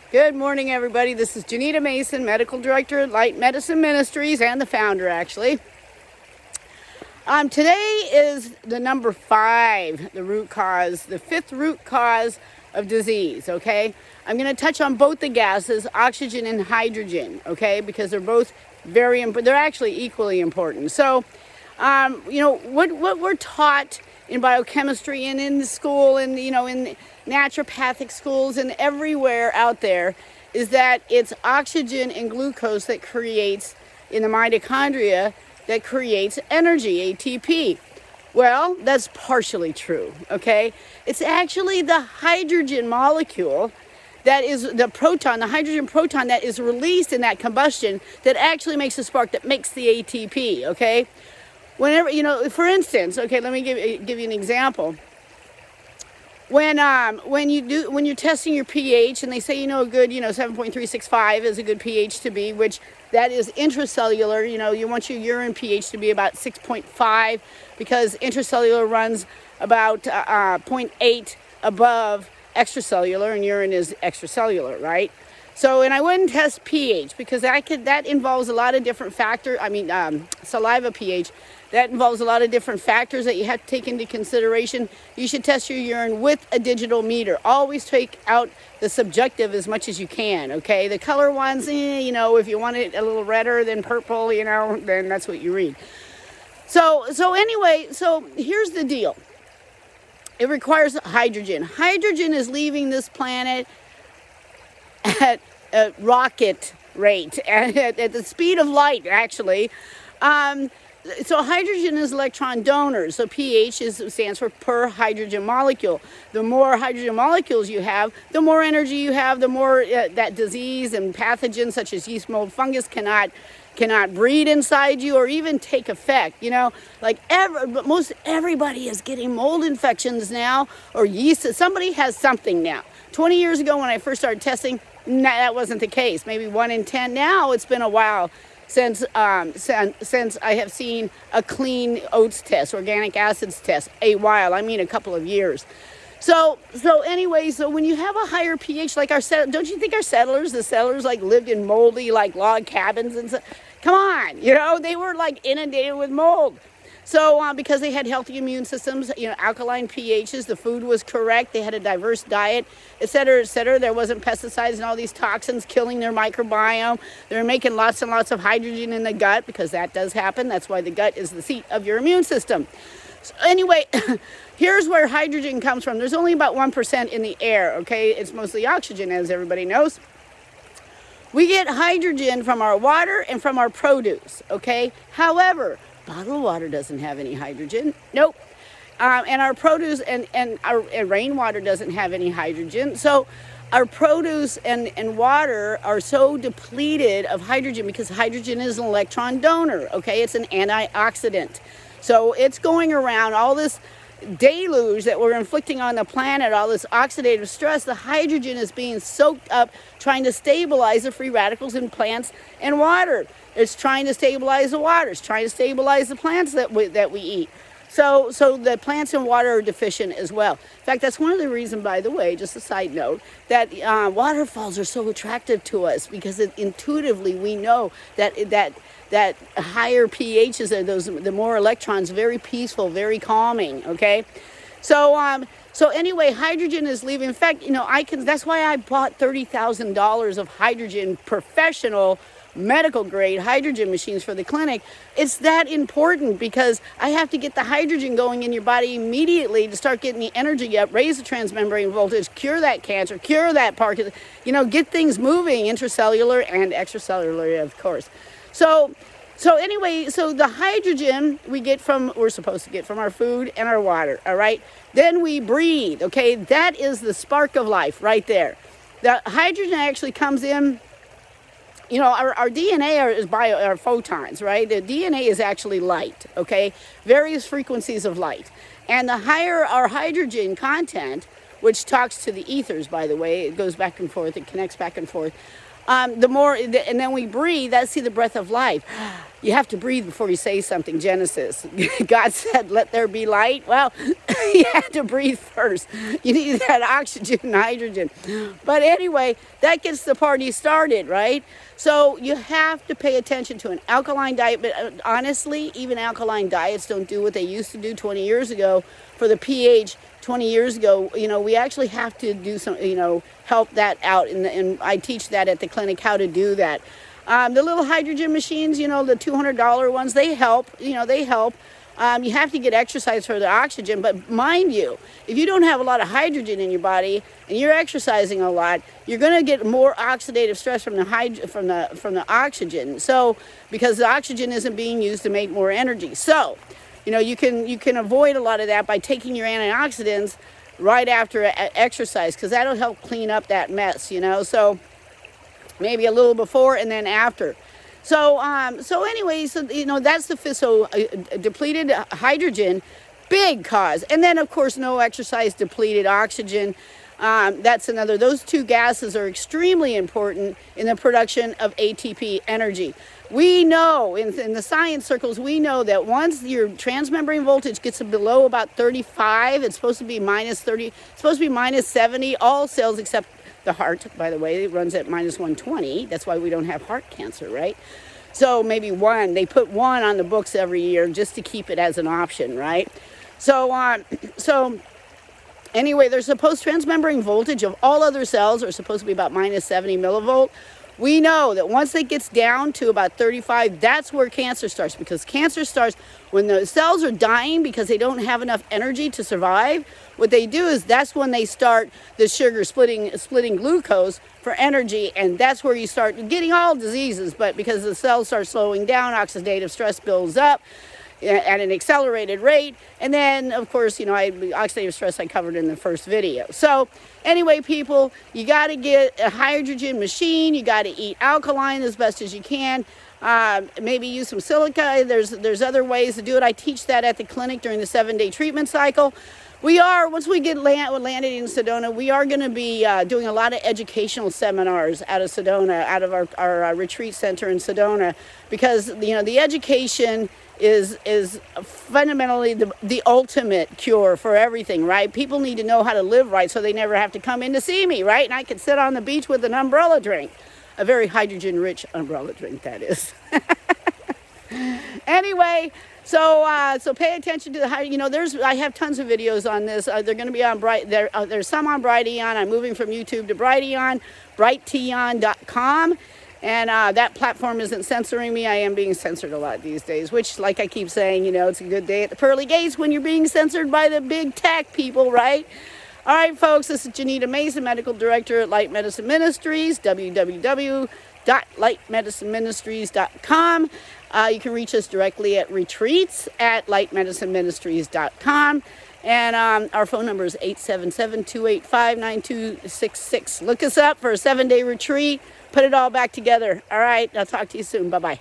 Good morning, everybody. This is Genita Mason, Medical Director at Light Medicine Ministries and the founder, actually. Today is the number 5, the root cause, the 5th root cause of disease, okay? I'm going to touch on both the gases, oxygen and hydrogen, okay? Because they're both very important. They're actually equally important. So, what we're taught in biochemistry and in the school and, in naturopathic schools and everywhere out there is that it's oxygen and glucose that creates, in the mitochondria, that creates energy, ATP. Well, that's partially true, okay? It's actually the hydrogen molecule that is the proton, the hydrogen proton that is released in that combustion that actually makes the spark that makes the ATP, okay? Whenever, for instance, okay, let me give you an example. When you're testing your pH and they say, a good, 7.365 is a good pH to be, which that is intracellular. You want your urine pH to be about 6.5 because intracellular runs about 0.8 above extracellular, and urine is extracellular, right? So, and I wouldn't test pH because that involves a lot of different factors. Saliva pH. That involves a lot of different factors that you have to take into consideration. You should test your urine with a digital meter. Always take out the subjective as much as you can, okay? The color ones, if you want it a little redder than purple, then that's what you read. So here's the deal. It requires hydrogen. Hydrogen is leaving this planet at a rocket rate, at the speed of light, actually. So hydrogen is electron donor. So pH stands for per hydrogen molecule. The more hydrogen molecules you have, the more energy you have, the more that disease and pathogens such as yeast, mold, fungus cannot breed inside you or even take effect. Most everybody is getting mold infections now or yeast. Somebody has something now. 20 years ago when I first started testing, that wasn't the case. Maybe 1 in 10. Now it's been a while since I have seen a clean oats test, organic acids test, a couple of years. So when you have a higher pH, like don't you think the settlers lived in moldy log cabins and stuff? Come on, they were inundated with mold. So because they had healthy immune systems, alkaline pHs, the food was correct, they had a diverse diet, et cetera, et cetera. There wasn't pesticides and all these toxins killing their microbiome. They were making lots and lots of hydrogen in the gut because that does happen. That's why the gut is the seat of your immune system. So anyway, here's where hydrogen comes from. There's only about 1% in the air, okay? It's mostly oxygen, as everybody knows. We get hydrogen from our water and from our produce, okay? However, bottled water doesn't have any hydrogen. Nope. And our produce and our rainwater doesn't have any hydrogen. So our produce and water are so depleted of hydrogen because hydrogen is an electron donor, okay? It's an antioxidant. So it's going around all this deluge that we're inflicting on the planet, all this oxidative stress. The hydrogen is being soaked up trying to stabilize the free radicals in plants and water. It's trying to stabilize the water. It's trying to stabilize the plants that we eat. So the plants and water are deficient as well. In fact, that's one of the reasons, by the way, just a side note, that waterfalls are so attractive to us because intuitively we know that higher pHs are the more electrons, very peaceful, very calming. Okay, so anyway, hydrogen is leaving. In fact, that's why I bought $30,000 of hydrogen professional medical grade hydrogen machines for the clinic. It's that important because I have to get the hydrogen going in your body immediately to start getting the energy up, raise the transmembrane voltage, cure that cancer, cure that Parkinson, get things moving, intracellular and extracellular, of course. So the hydrogen we're supposed to get from our food and our water, all right? Then we breathe, okay? That is the spark of life right there. The hydrogen actually comes in. Our DNA are photons, right? The DNA is actually light, okay? Various frequencies of light. And the higher our hydrogen content, which talks to the ethers, by the way, it goes back and forth, it connects back and forth. the more, and then we breathe, that's the breath of life. You have to breathe before you say something. Genesis. God said, let there be light. Well, you had to breathe first. You need that oxygen and hydrogen. But anyway, that gets the party started, right? So you have to pay attention to an alkaline diet. But honestly, even alkaline diets don't do what they used to do 20 years ago for the pH. 20 years ago, we actually have to do some, help that out. And I teach that at the clinic, how to do that. The little hydrogen machines, the $200 ones, they help, they help. You have to get exercise for the oxygen, but mind you, if you don't have a lot of hydrogen in your body and you're exercising a lot, you're going to get more oxidative stress from the oxygen. So, because the oxygen isn't being used to make more energy. So, you can avoid a lot of that by taking your antioxidants right after exercise, because that'll help clean up that mess, So, maybe a little before and then after. So anyway, that's the fifth. So depleted hydrogen, big cause. And then, of course, no exercise, depleted oxygen. That's another. Those two gases are extremely important in the production of ATP energy. We know, in the science circles, we know that once your transmembrane voltage gets below about 35, it's supposed to be minus 30, it's supposed to be minus 70, all cells except the heart, by the way, it runs at minus 120. That's why we don't have heart cancer, right? So maybe one. They put one on the books every year just to keep it as an option, right? So anyway, there's supposed transmembrane voltage of all other cells are supposed to be about minus 70 millivolt. We know that once it gets down to about 35, that's where cancer starts, because cancer starts when the cells are dying because they don't have enough energy to survive. What they do is that's when they start the sugar splitting glucose for energy, and that's where you start getting all diseases. But because the cells start slowing down, oxidative stress builds up at an accelerated rate. And then, of course, oxidative stress I covered in the first video. So anyway, people, you got to get a hydrogen machine. You got to eat alkaline as best as you can. Maybe use some silica. There's other ways to do it. I teach that at the clinic during the 7-day treatment cycle. Once we get landed in Sedona, we are going to be doing a lot of educational seminars out of Sedona, out of our retreat center in Sedona, because, the education is fundamentally the ultimate cure for everything, right? People need to know how to live right so they never have to come in to see me, right? And I can sit on the beach with an umbrella drink, a very hydrogen-rich umbrella drink, that is. Anyway, so pay attention to I have tons of videos on this. They're going to be on there's some on Brighteon. I'm moving from YouTube to Brighteon, brighteon.com. And that platform isn't censoring me. I am being censored a lot these days, which, like I keep saying, it's a good day at the pearly gates when you're being censored by the big tech people, right? All right, folks, this is Genita Mason, Medical Director at Light Medicine Ministries, www.lightmedicineministries.com. You can reach us directly at retreats@lightmedicineministries.com. And our phone number is 877-285-9266. Look us up for a 7-day retreat. Put it all back together. All right, I'll talk to you soon. Bye-bye.